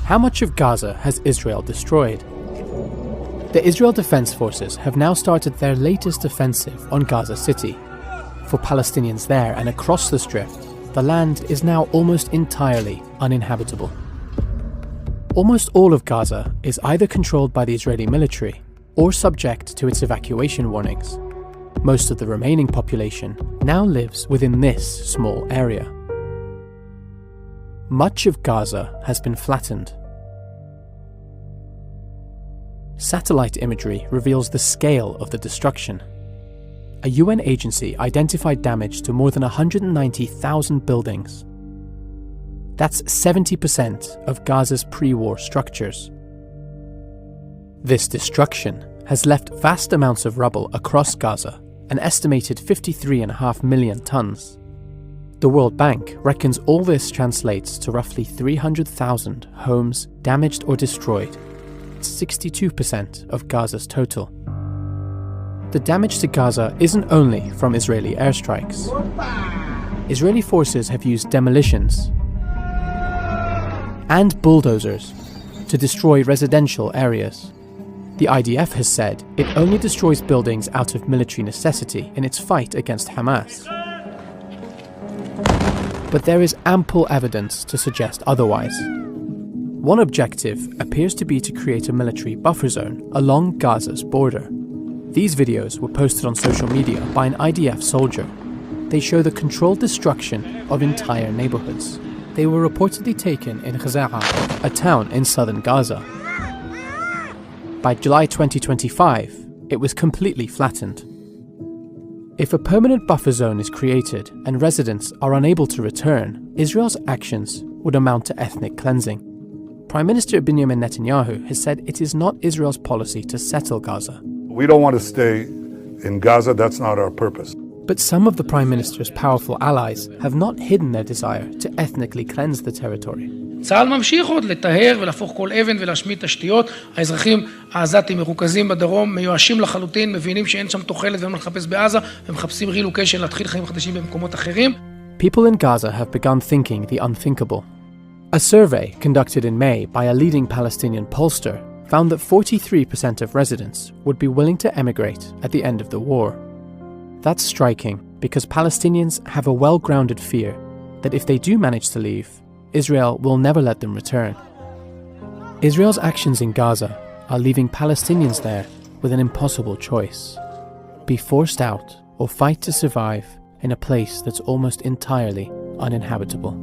How much of Gaza has Israel destroyed? The Israel Defense Forces have now started their latest offensive on Gaza City. For Palestinians there and across the Strip, the land is now almost entirely uninhabitable. Almost all of Gaza is either controlled by the Israeli military or subject to its evacuation warnings. Most of the remaining population now lives within this small area. Much of Gaza has been flattened. Satellite imagery reveals the scale of the destruction. A UN agency identified damage to more than 190,000 buildings. That's 70% of Gaza's pre-war structures. This destruction has left vast amounts of rubble across Gaza, an estimated 53.5 million tons. The World Bank reckons all this translates to roughly 300,000 homes damaged or destroyed. 62% of Gaza's total. The damage to Gaza isn't only from Israeli airstrikes. Israeli forces have used demolitions and bulldozers to destroy residential areas. The IDF has said it only destroys buildings out of military necessity in its fight against Hamas. But there is ample evidence to suggest otherwise. One objective appears to be to create a military buffer zone along Gaza's border. These videos were posted on social media by an IDF soldier. They show the controlled destruction of entire neighborhoods. They were reportedly taken in Isarel, a town in southern Gaza. By July 2025, it was completely flattened. If a permanent buffer zone is created and residents are unable to return, Israel's actions would amount to ethnic cleansing. Prime Minister Benjamin Netanyahu has said it is not Israel's policy to settle Gaza. We don't want to stay in Gaza, that's not our purpose. But some of the Prime Minister's powerful allies have not hidden their desire to ethnically cleanse the territory. צה"ל ממשיך עוד לטהר ולהפוך כל אבן ולהשמיד תשתיות. האזרחים העזתים מרוכזים בדרום, מיואשים לחלוטין, מבינים שאין שם תוחלת ואין מה לחפש בעזה, ומחפשים רילוקיישן להתחיל חיים חדשים במקומות אחרים. People in Gaza have begun thinking the unthinkable. A survey conducted in May by a leading Palestinian pollster found that 43% of residents would be willing to emigrate at the end of the war. That's striking because Palestinians have a well-grounded fear that if they do manage to leave, Israel will never let them return. Israel's actions in Gaza are leaving Palestinians there with an impossible choice: be forced out or fight to survive in a place that's almost entirely uninhabitable.